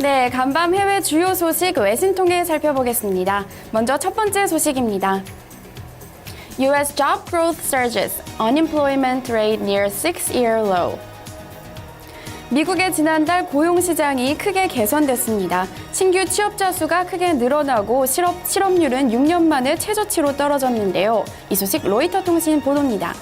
네, 간밤 해외 주요 소식 외신 통해 살펴보겠습니다. 먼저 첫 번째 소식입니다. U.S. job growth surges, unemployment rate near 6-year low. 미국의 지난달 고용시장이 크게 개선됐습니다. 신규 취업자 수가 크게 늘어나고 실업률은 6년 만에 최저치로 떨어졌는데요. 이 소식 로이터 통신 보도입니다.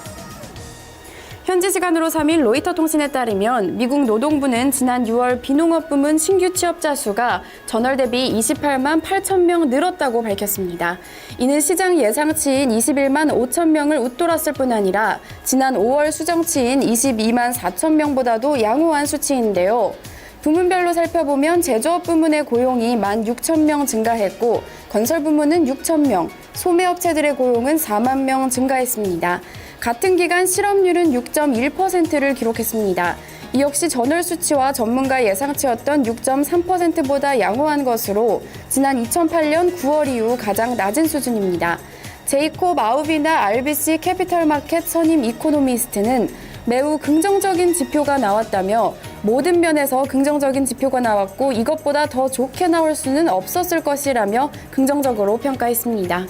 현지 시간으로 3일 로이터 통신에 따르면 미국 노동부는 지난 6월 비농업 부문 신규 취업자 수가 전월 대비 28만 8천 명 늘었다고 밝혔습니다. 이는 시장 예상치인 21만 5천 명을 웃돌았을 뿐 아니라 지난 5월 수정치인 22만 4천 명보다도 양호한 수치인데요. 부문별로 살펴보면 제조업 부문의 고용이 1만 6천 명 증가했고 건설 부문은 6천 명, 소매업체들의 고용은 4만 명 증가했습니다. 같은 기간 실업률은 6.1%를 기록했습니다. 이 역시 전월 수치와 전문가 예상치였던 6.3%보다 양호한 것으로 지난 2008년 9월 이후 가장 낮은 수준입니다. 제이콥 아우비나 RBC 캐피털 마켓 선임 이코노미스트는 매우 긍정적인 지표가 나왔다며 모든 면에서 긍정적인 지표가 나왔고 이것보다 더 좋게 나올 수는 없었을 것이라며 긍정적으로 평가했습니다.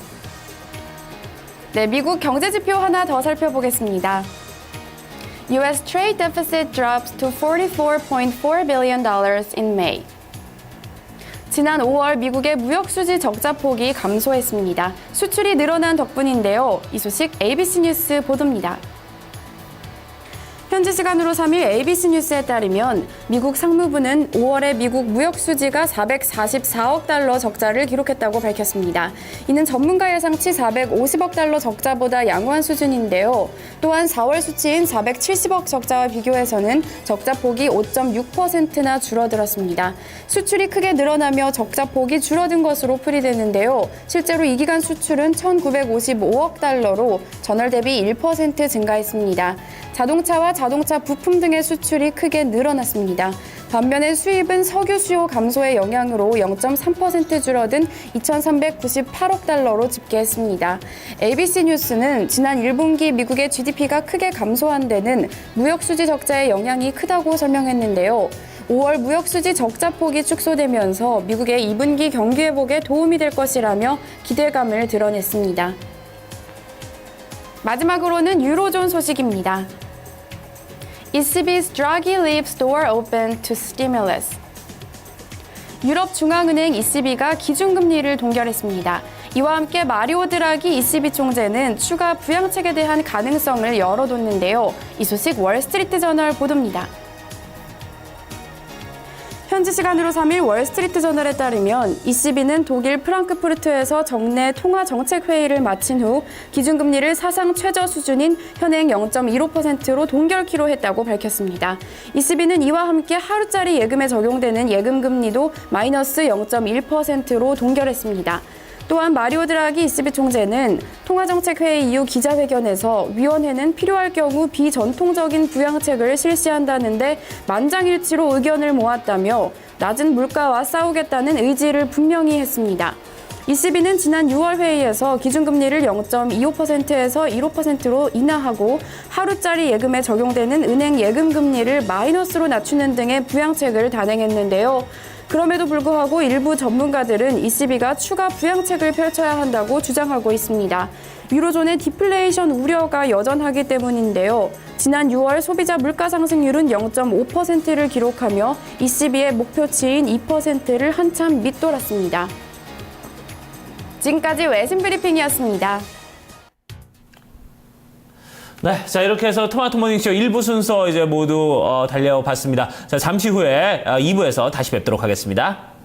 네, 미국 경제 지표 하나 더 살펴보겠습니다. U.S. trade deficit drops to $44.4 billion in May. 지난 5월 미국의 무역 수지 적자 폭이 감소했습니다. 수출이 늘어난 덕분인데요. 이 소식 ABC 뉴스 보도입니다. 현지 시간으로 3일 ABC 뉴스에 따르면 미국 상무부는 5월에 미국 무역 수지가 444억 달러 적자를 기록했다고 밝혔습니다. 이는 전문가 예상치 450억 달러 적자보다 양호한 수준인데요. 또한 4월 수치인 470억 적자와 비교해서는 적자 폭이 5.6%나 줄어들었습니다. 수출이 크게 늘어나며 적자 폭이 줄어든 것으로 풀이되는데요. 실제로 이 기간 수출은 1,955억 달러로 전월 대비 1% 증가했습니다. 자동차와 자동차 부품 등의 수출이 크게 늘어났습니다. 반면에 수입은 석유 수요 감소의 영향으로 0.3% 줄어든 2,398억 달러로 집계했습니다. ABC 뉴스는 지난 1분기 미국의 GDP가 크게 감소한 데는 무역 수지 적자의 영향이 크다고 설명했는데요. 5월 무역 수지 적자 폭이 축소되면서 미국의 2분기 경기 회복에 도움이 될 것이라며 기대감을 드러냈습니다. 마지막으로는 유로존 소식입니다. ECB's Draghi leaves door open to stimulus. 유럽 중앙은행 ECB가 기준금리를 동결했습니다. 이와 함께 마리오 드라기 ECB 총재는 추가 부양책에 대한 가능성을 열어뒀는데요. 이 소식 월스트리트 저널 보도입니다. 현지 시간으로 3일 월스트리트 저널에 따르면 ECB는 독일 프랑크푸르트에서 정례 통화정책회의를 마친 후 기준금리를 사상 최저 수준인 현행 0.15%로 동결키로 했다고 밝혔습니다. ECB는 이와 함께 하루짜리 예금에 적용되는 예금금리도 마이너스 0.1%로 동결했습니다. 또한 마리오 드라기 ECB 총재는 통화정책회의 이후 기자회견에서 위원회는 필요할 경우 비전통적인 부양책을 실시한다는데 만장일치로 의견을 모았다며 낮은 물가와 싸우겠다는 의지를 분명히 했습니다. ECB는 지난 6월 회의에서 기준금리를 0.25%에서 1.5%로 인하하고 하루짜리 예금에 적용되는 은행 예금금리를 마이너스로 낮추는 등의 부양책을 단행했는데요. 그럼에도 불구하고 일부 전문가들은 ECB가 추가 부양책을 펼쳐야 한다고 주장하고 있습니다. 유로존의 디플레이션 우려가 여전하기 때문인데요. 지난 6월 소비자 물가 상승률은 0.5%를 기록하며 ECB의 목표치인 2%를 한참 밑돌았습니다. 지금까지 외신 브리핑이었습니다. 네, 자 이렇게 해서 토마토 모닝쇼 1부 순서 이제 모두 달려봤습니다. 자 잠시 후에 2부에서 다시 뵙도록 하겠습니다.